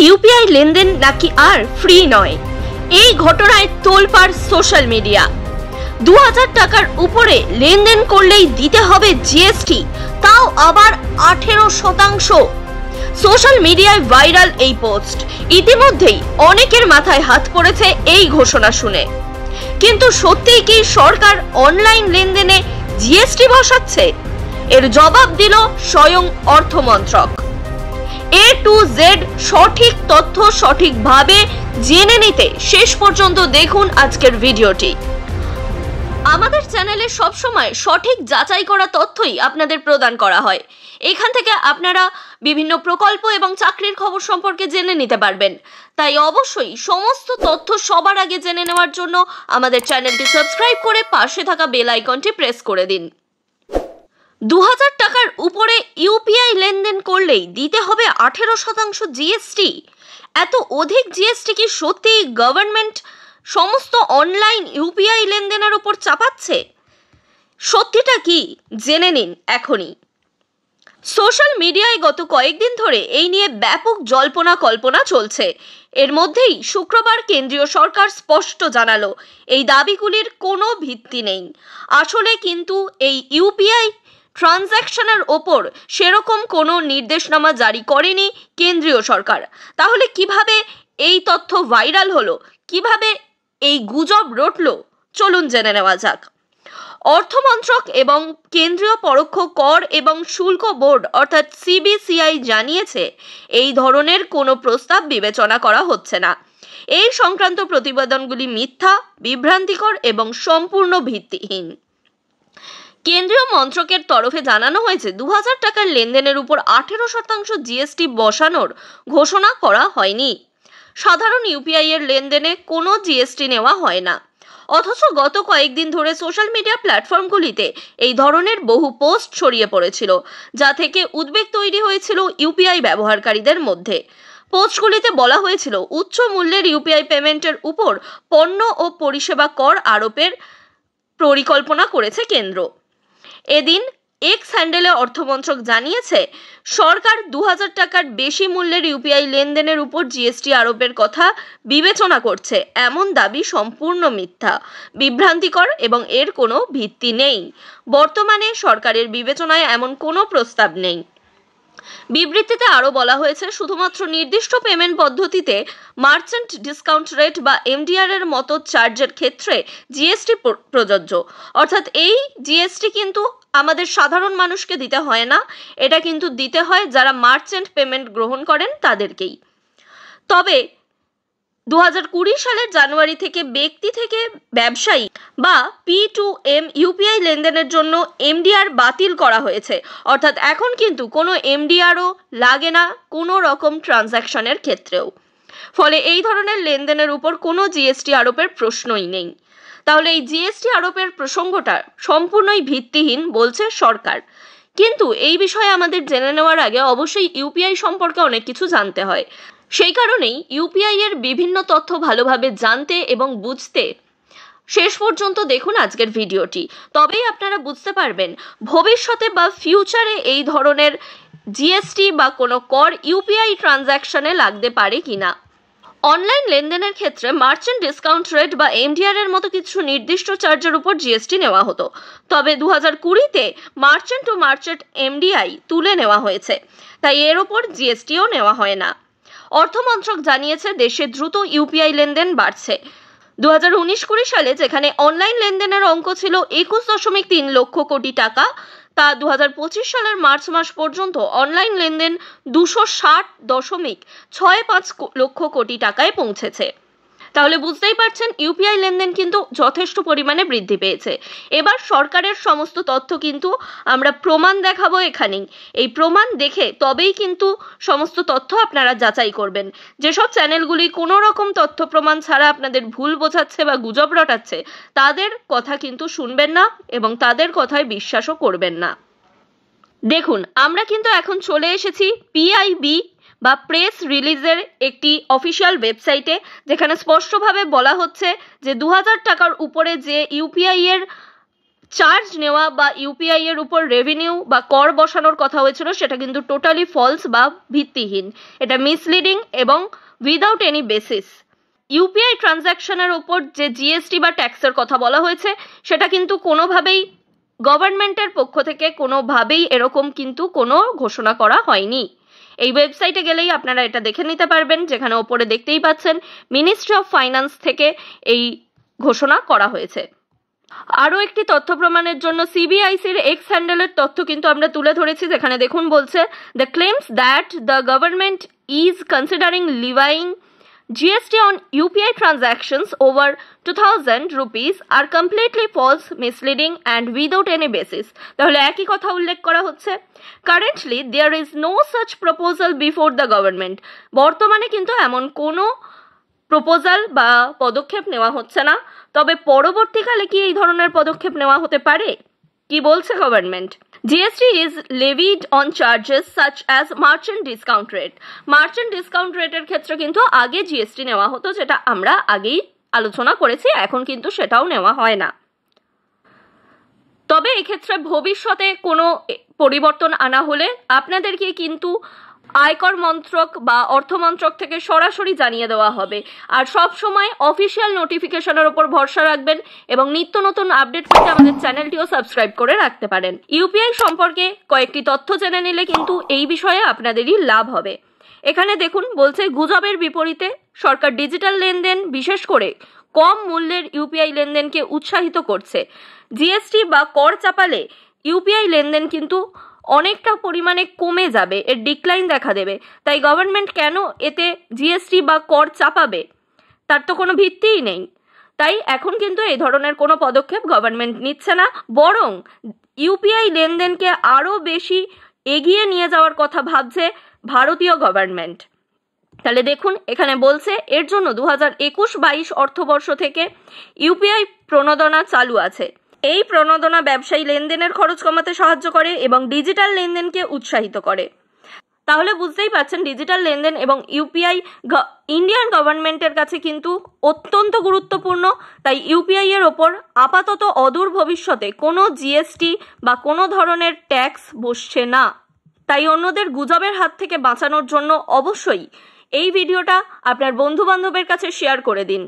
UPI লেনদেন নাকি আর free নয়, এই ঘটনায় তোলপাড় সোশ্যাল মিডিয়া। 2000 টাকার উপরে লেনদেন করলেই দিতে হবে জিএসটি, তাও আবার 18%। সোশ্যাল মিডিয়ায় ভাইরাল এই পোস্ট। ইতিমধ্যেই অনেকের মাথায় হাত পড়েছে এই ঘোষণা শুনে। কিন্তু সত্যিই কি সরকার অনলাইন লেনদেনে জিএসটি বসাচ্ছে? এর জবাব দিল স্বয়ং অর্থমন্ত্রক। A to Z সঠিক তথ্য সঠিকভাবে জেনে নিতে শেষ পর্যন্ত দেখুন আজকের ভিডিওটি। আমাদের চ্যানেলে সবসময় সঠিক যাচাই করা তথ্যই আপনাদের প্রদান করা হয়। এখান থেকে আপনারা বিভিন্ন প্রকল্প এবং চাকরির খবর সম্পর্কে জেনে নিতে পারবেন। তাই অবশ্যই সমস্ত তথ্য সবার আগে জেনে নেওয়ার জন্য আমাদের চ্যানেলটি সাবস্ক্রাইব করে পাশে থাকা বেল আইকনটি প্রেস করে দিন। 2000 টাকার উপরে ইউপিআই লেনদেন করলেই দিতে হবে 18% জিএসটি। এত অধিক জিএসটি কি সত্যি গভর্নমেন্ট সমস্ত অনলাইন ইউপিআই লেনদেনের উপর চাপাচ্ছে? সত্যিটা কি জেনে নিন এখনই। সোশ্যাল মিডিয়ায় গত কয়েকদিন ধরে এই নিয়ে ব্যাপক জল্পনা কল্পনা চলছে। এর মধ্যেই শুক্রবার কেন্দ্রীয় সরকার স্পষ্ট জানালো এই দাবিগুলির কোনো ভিত্তি নেই। আসলে কিন্তু এই ইউপিআই ট্রানজ্যাকশনের ওপর সেরকম কোনো নির্দেশনামা জারি করেনি কেন্দ্রীয় সরকার। তাহলে কিভাবে এই তথ্য ভাইরাল হলো, কিভাবে এই গুজব রটল, চলুন জেনে নেওয়া যাক। অর্থমন্ত্রক এবং কেন্দ্রীয় পরোক্ষ কর এবং শুল্ক বোর্ড অর্থাৎ সিবিসিআই জানিয়েছে এই ধরনের কোনো প্রস্তাব বিবেচনা করা হচ্ছে না। এই সংক্রান্ত প্রতিবেদনগুলি মিথ্যা, বিভ্রান্তিকর এবং সম্পূর্ণ ভিত্তিহীন। কেন্দ্রীয় মন্ত্রকের তরফে জানানো হয়েছে 2000 টাকার লেনদেনের উপর 18% জিএসটি বসানোর ঘোষণা করা হয়নি। সাধারণ ইউপিআই এর লেনদেনে কোনো জিএসটি নেওয়া হয় না। অথচ গত কয়েকদিন ধরে সোশ্যাল মিডিয়া প্ল্যাটফর্মগুলিতে এই ধরনের বহু পোস্ট ছড়িয়ে পড়েছিল, যা থেকে উদ্বেগ তৈরি হয়েছিল ইউপিআই ব্যবহারকারীদের মধ্যে। পোস্টগুলিতে বলা হয়েছিল উচ্চ মূল্যের ইউপিআই পেমেন্টের উপর পণ্য ও পরিষেবা কর আরোপের পরিকল্পনা করেছে কেন্দ্র। এদিন এক্স হ্যান্ডেলে অর্থমন্ত্রক জানিয়েছে সরকার 2000 টাকার বেশি মূল্যের ইউপিআই লেনদেনের উপর জিএসটি আরোপের কথা বিবেচনা করছে। এমন দাবি সম্পূর্ণ মিথ্যা, বিভ্রান্তিকর এবং এর কোনো ভিত্তি নেই। বর্তমানে সরকারের বিবেচনায় এমন কোনো প্রস্তাব নেই। বিবৃতিতে আরও বলা হয়েছে শুধুমাত্র নির্দিষ্ট পেমেন্ট পদ্ধতিতে মার্চেন্ট ডিসকাউন্ট রেট বা এমডিআর এর মতো চার্জের ক্ষেত্রে জিএসটি প্রযোজ্য। অর্থাৎ এই জিএসটি কিন্তু আমাদের সাধারণ মানুষকে দিতে হয় না, এটা কিন্তু দিতে হয় যারা মার্চেন্ট পেমেন্ট গ্রহণ করেন তাদেরকেই। তবে 2020 সালের জানুয়ারি থেকে ব্যক্তি থেকে ব্যবসায়ী বা P2M ইউপিআই লেনদেনের জন্য এমডিআর বাতিল করা হয়েছে। অর্থাৎ এখন কিন্তু কোনো এমডিআরও লাগে না কোনো রকম ট্রানজ্যাকশনের ক্ষেত্রেও। ফলে এই ধরনের লেনদেনের উপর কোনো জিএসটি আরোপের প্রশ্নই নেই। তাহলে এই জিএসটি আরোপের প্রসঙ্গটা সম্পূর্ণই ভিত্তিহীন বলছে সরকার। কিন্তু এই বিষয়ে আমাদের জেনে নেওয়ার আগে অবশ্যই ইউপিআই সম্পর্কে অনেক কিছু জানতে হয়। সেই কারণেই ইউপিআই এর বিভিন্ন তথ্য ভালোভাবে জানতে এবং বুঝতে শেষ পর্যন্ত দেখুন আজকের ভিডিওটি। তবেই আপনারা বুঝতে পারবেন ভবিষ্যতে বা ফিউচারে এই ধরনের জিএসটি বা কোনো কর ইউপিআই ট্রানজ্যাকশনে লাগতে পারে কিনা। অনলাইন লেনদেনের ক্ষেত্রে মার্চেন্ট ডিসকাউন্ট রেট বা এমডিআর এর মতো কিছু নির্দিষ্ট চার্জের উপর জিএসটি নেওয়া হতো। তবে 2020-তে মার্চেন্ট ও মার্চেন্ট এমডিআই তুলে নেওয়া হয়েছে, তাই এর উপর জিএসটিও নেওয়া হয় না। অর্থমন্ত্রক জানিয়েছে দেশে দ্রুত ইউপিআই লেনদেন বাড়ছে। 2019-20 সালে যেখানে অনলাইন লেনদেনের অঙ্ক ছিল 21.3 লক্ষ কোটি টাকা, তা 2025 সালের মার্চ মাস পর্যন্ত অনলাইন লেনদেন 260.65 লক্ষ কোটি টাকায় পৌঁছেছে। তাহলে বুঝতেই পারছেন ইউপিআই লেনদেন কিন্তু যথেষ্ট পরিমাণে বৃদ্ধি পেয়েছে। এবার সরকারের সমস্ত তথ্য কিন্তু আমরা প্রমাণ দেখাবো এখানেই। এই প্রমাণ দেখে তবেই কিন্তু সমস্ত তথ্য আপনারা যাচাই করবেন। যেসব চ্যানেলগুলি কোনো রকম তথ্য প্রমাণ ছাড়া আপনাদের ভুল বোঝাচ্ছে বা গুজব রটাচ্ছে, তাদের কথা কিন্তু শুনবেন না এবং তাদের কথায় বিশ্বাসও করবেন না। দেখুন, আমরা কিন্তু এখন চলে এসেছি পিআইবি বা প্রেস রিলিজের একটি অফিসিয়াল ওয়েবসাইটে, যেখানে স্পষ্টভাবে বলা হচ্ছে যে 2000 টাকার উপরে যে ইউপিআই এর চার্জ নেওয়া বা ইউপিআই এর উপর রেভিনিউ বা কর বসানোর কথা হয়েছিল সেটা কিন্তু টোটালি ফলস বা ভিত্তিহীন। এটা মিসলিডিং এবং উইদাউট এনি বেসিস। ইউপিআই ট্রানজ্যাকশনের উপর যে জিএসটি বা ট্যাক্সের কথা বলা হয়েছে সেটা কিন্তু কোনোভাবেই গভর্নমেন্টের পক্ষ থেকে কোনোভাবেই এরকম কিন্তু কোনো ঘোষণা করা হয়নি। এই ওয়েবসাইটে গেলেই আপনারা এটা দেখে নিতে পারবেন, যেখানে ওপরে দেখতেই পাচ্ছেন মিনিস্ট্রি অফ ফাইন্যান্স থেকে এই ঘোষণা করা হয়েছে। আরও একটি তথ্য প্রমাণের জন্য সিবিআইসির এক্স হ্যান্ডেলের তথ্য কিন্তু আমরা তুলে ধরেছি, যেখানে দেখুন বলছে the claims that the government is considering levying GST on UPI transactions over 2000 rupees are completely false, misleading and without any basis। তাহলে একই কথা উল্লেখ করা হচ্ছে। Currently there is no such proposal before the government। বর্তমানে কিন্তু এমন কোনো প্রপোজাল বা পদক্ষেপ নেওয়া হচ্ছে না, তবে পরবর্তীকালে কি এই ধরনের পদক্ষেপ নেওয়া হতে পারে? কি বলছে government? GST is levied on charges such as merchant discount rate। Merchant discount রেটের ক্ষেত্রে কিন্তু আগে জিএসটি নেওয়া হতো, যেটা আমরা আগেই আলোচনা করেছি, এখন কিন্তু সেটাও নেওয়া হয় না। তবে এক্ষেত্রে ভবিষ্যতে কোনো পরিবর্তন আনা হলে আপনাদেরকে কিন্তু আয়কর মন্ত্রক বা অর্থমন্ত্রক থেকে সরাসরি জানিয়ে দেওয়া হবে। আর সব সময় অফিসিয়াল নোটিফিকেশনের উপর ভরসা রাখবেন এবং নিত্য নতুন আপডেট পেতে আমাদের চ্যানেলটিও সাবস্ক্রাইব করে রাখতে পারেন। ইউপিআই সম্পর্কে কয়েকটি তথ্য জেনে নিলে কিন্তু এই বিষয়ে আপনাদেরই লাভ হবে। এখানে দেখুন বলছে গুজবের বিপরীতে সরকার ডিজিটাল লেনদেন, বিশেষ করে কম মূল্যের ইউপিআই লেনদেনকে উৎসাহিত করছে। জিএসটি বা কর চাপালে ইউপিআই লেনদেন কিন্তু অনেকটা পরিমাণে কমে যাবে, এর ডিক্লাইন দেখা দেবে। তাই গভর্নমেন্ট কেন এতে জিএসটি বা কর চাপাবে, তার তো কোনো ভিত্তিই নেই। তাই এখন কিন্তু এই ধরনের কোনো পদক্ষেপ গভর্নমেন্ট নিচ্ছে না, বরং ইউপিআই লেনদেনকে আরও বেশি এগিয়ে নিয়ে যাওয়ার কথা ভাবছে ভারতীয় গভর্নমেন্ট। তাহলে দেখুন এখানে বলছে এর জন্য 2021-22 অর্থবর্ষ থেকে ইউপিআই প্রণোদনা চালু আছে। এই প্রণোদনা ব্যবসায়ী লেনদেনের খরচ কমাতে সাহায্য করে এবং ডিজিটাল লেনদেনকে উৎসাহিত করে। তাহলে বুঝতেই পারছেন ডিজিটাল লেনদেন এবং ইউপিআই ইন্ডিয়ান গভর্নমেন্টের কাছে কিন্তু অত্যন্ত গুরুত্বপূর্ণ। তাই ইউপিআই এর ওপর আপাতত অদূর ভবিষ্যতে কোনো জিএসটি বা কোনো ধরনের ট্যাক্স বসছে না। তাই অন্যদের গুজবের হাত থেকে বাঁচানোর জন্য অবশ্যই এই ভিডিওটা আপনার বন্ধু বান্ধবের কাছে শেয়ার করে দিন।